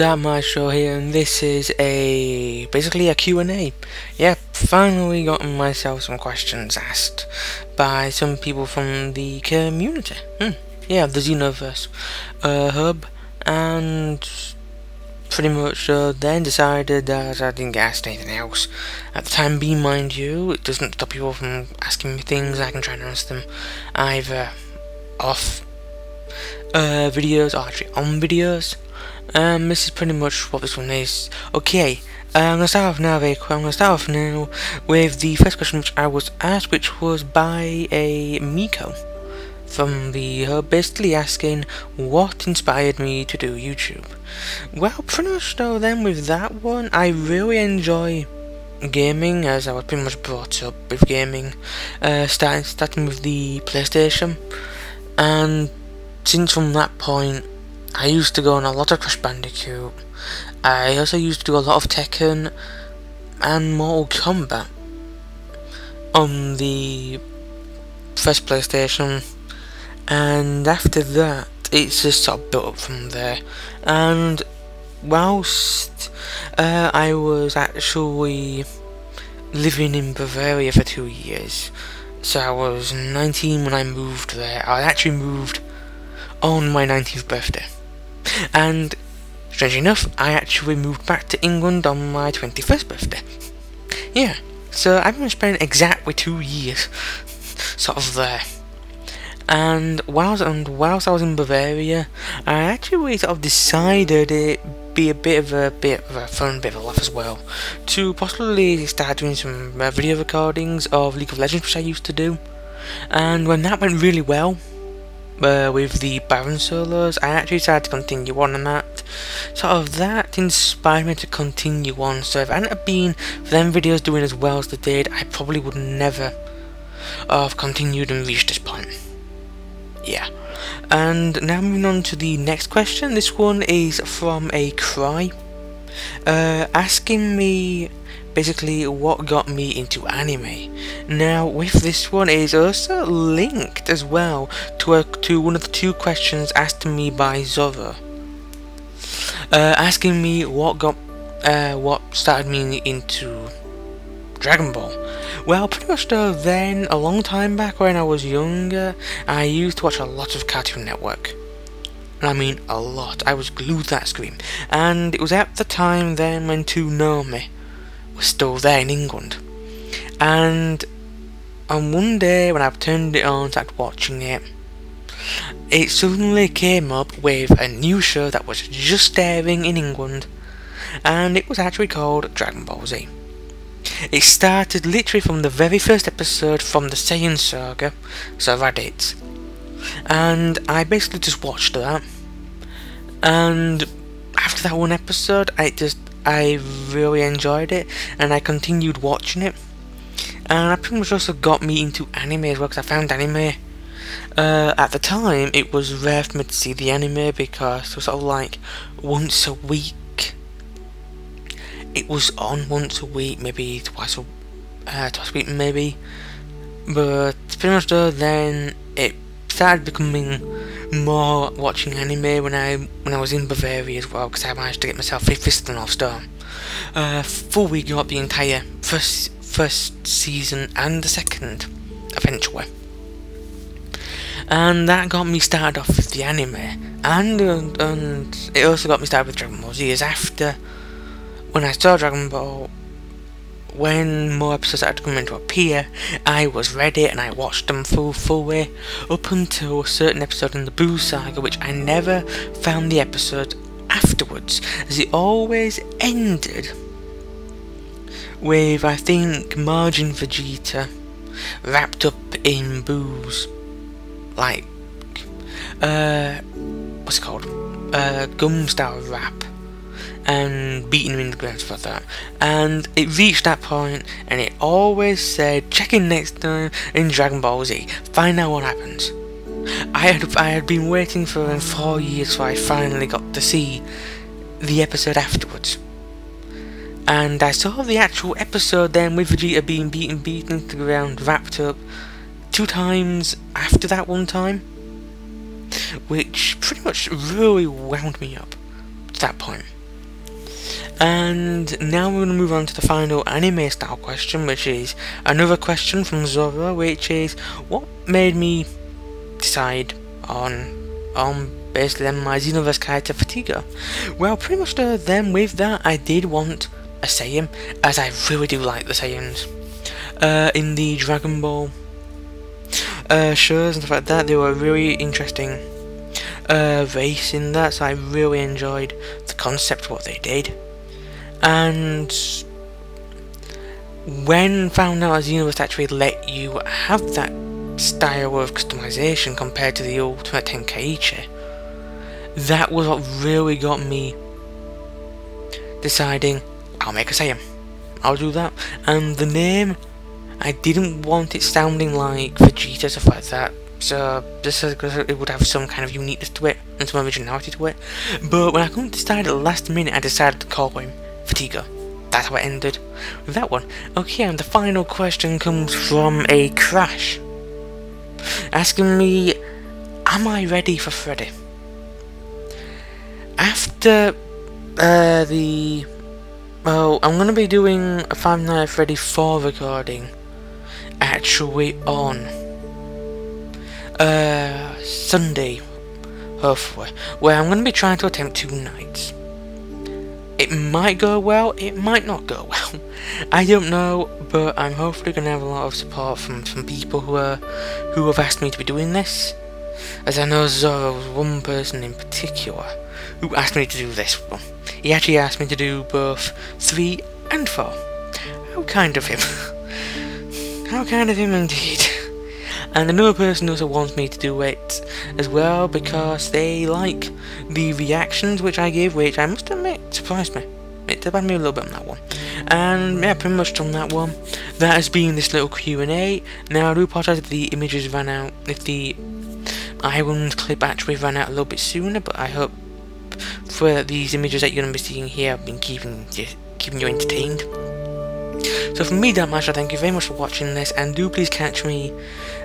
My Show here, and this is basically a Q&A. Yeah, finally gotten myself some questions asked by some people from the community. Yeah, the Xenoverse hub, and pretty much then decided that I didn't get asked anything else. At the time being, mind you, it doesn't stop people from asking me things. I can try and answer them either off videos or actually on videos. This is pretty much what this one is. Okay, I'm going to start off now with the first question which I was asked, which was by a Miko from the hub, basically asking what inspired me to do YouTube. Well, pretty much though then with that one, I really enjoy gaming, as I was pretty much brought up with gaming, starting with the PlayStation, and since from that point I used to go on a lot of Crash Bandicoot. I also used to do a lot of Tekken and Mortal Kombat on the first PlayStation, and after that it's just sort of built up from there. And whilst I was actually living in Bavaria for 2 years, so I was 19 when I moved there. I actually moved on my 19th birthday, and strangely enough I actually moved back to England on my 21st birthday. Yeah, so I've been spending exactly 2 years sort of there. And whilst I was in Bavaria, I actually sort of decided it'd be a bit of a fun, bit of a laugh as well, to possibly start doing some video recordings of League of Legends, which I used to do. And when that went really well, with the Baron solos, I actually decided to continue on, and that inspired me to continue on. So if it hadn't been for them videos doing as well as they did, I probably would never have continued and reached this point. Yeah. And now moving on to the next question. This one is from a Cry, asking me basically what got me into anime. Now with this one, it is also linked as well to one of the two questions asked to me by Zoro, asking me what started me into Dragon Ball. Well, pretty much though then, a long time back when I was younger, I used to watch a lot of Cartoon Network. And I mean a lot. I was glued to that screen. And it was at the time then when Toonami was still there in England. And on one day when I turned it on, started watching it, it suddenly came up with a new show that was just airing in England, and it was actually called Dragon Ball Z. It started literally from the very first episode from the Saiyan Saga, so Raditz, and I basically just watched that. And after that one episode, I really enjoyed it, and I continued watching it. And that pretty much also got me into anime as well, because I found anime. At the time, it was rare for me to see the anime, because it was sort of like once a week. It was on once a week, maybe twice a week maybe. But pretty much though, then it started becoming more watching anime when I was in Bavaria as well, because I managed to get myself a Fist of the North Star. Fully got the entire first season and the second eventually. And that got me started off with the anime, and it also got me started with Dragon Ball Z. As after, when I saw Dragon Ball, when more episodes started coming to appear, I was ready and I watched them full way, up until a certain episode in the Buu Saga, which I never found the episode afterwards, as it always ended with, I think, Majin Vegeta wrapped up in Buu's, like, what's it called? Gum style wrap, and beating him in the ground for that. And it reached that point, and it always said, check in next time in Dragon Ball Z, find out what happens. I had been waiting for 4 years, so I finally got to see the episode afterwards. And I saw the actual episode then with Vegeta being beaten to the ground, wrapped up 2 times after that one time, which pretty much really wound me up to that point. And now we're going to move on to the final anime style question, which is another question from Zoro, which is what made me decide on basically then my Xenoverse character Fatiga. Well, pretty much then with that I did want a Saiyan, as I really do like the Saiyans. In the Dragon Ball shows and stuff like that, they were a really interesting race in that, so I really enjoyed the concept of what they did. And when found out Xenoverse actually let you have that style of customization compared to the Ultimate Tenkaichi, that was what really got me deciding I'll make a Saiyan. I'll do that. And the name, I didn't want it sounding like Vegeta, stuff like that, so just because it would have some kind of uniqueness to it and some originality to it. But when I couldn't decide at the last minute, I decided to call him Fatiga. That's how it ended with that one. Okay, and the final question comes from a Crash, asking me, am I ready for Freddy? After I'm going to be doing a Five Nights at Freddy 4 recording actually on Sunday, hopefully, where I'm going to be trying to attempt 2 nights. It might go well, it might not go well, I don't know, but I'm hopefully going to have a lot of support from some people who have asked me to be doing this, as I know Zoro was one person in particular who asked me to do this one. He actually asked me to do both 3 and 4. How kind of him. How kind of him indeed. And another person also wants me to do it as well because they like the reactions which I give, which I must admit surprised me. It surprised me a little bit on that one. And yeah, pretty much on that one. That has been this little Q&A. Now I do apologise if the images ran out, if the Island clip actually ran out a little bit sooner, but I hope for these images that you're going to be seeing here have been keeping you entertained. So from me, that much, I thank you very much for watching this, and do please catch me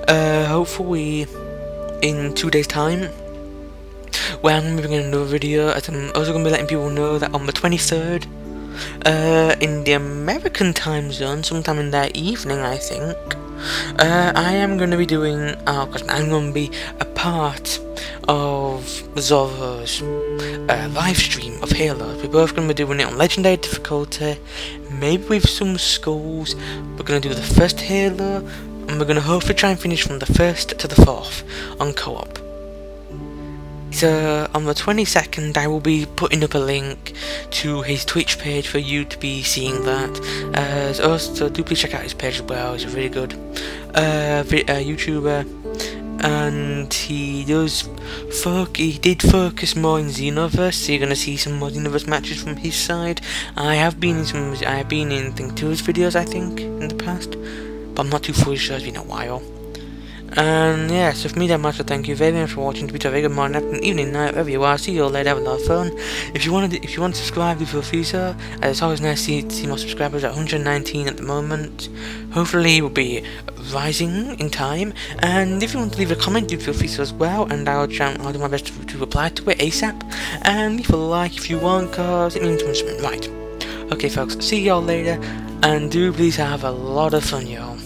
hopefully in 2 days time, where I'm going to be bringing another video, as I'm also going to be letting people know that on the 23rd, in the American time zone, sometime in that evening I think, I am going to be doing, I'm going to be a part of Zoro's live stream of Halo. We're both going to be doing it on Legendary difficulty, maybe with some skulls. We're going to do the first Halo, and we're going to hopefully try and finish from the 1st to the 4th on co-op. So on the 22nd I will be putting up a link to his Twitch page for you to be seeing that. Also do please check out his page as well. He's a really good YouTuber, and he did focus more in Xenoverse, so you're gonna see some more Xenoverse matches from his side. I have been in Think 2's videos I think in the past, but I'm not too fully sure, it's been a while. And yeah, so for me that much, so thank you very much for watching. To be a very good morning, afternoon, evening, night, wherever you are. See you all later, have a lot of fun. If you want to subscribe, do feel free so. It's always nice to see more subscribers, at 119 at the moment. Hopefully we'll be rising in time. And if you want to leave a comment, do feel free so as well, and I'll do my best to reply to it ASAP. And leave a like if you want, cause it means much. Right. Okay folks, see you all later, and do please have a lot of fun, y'all.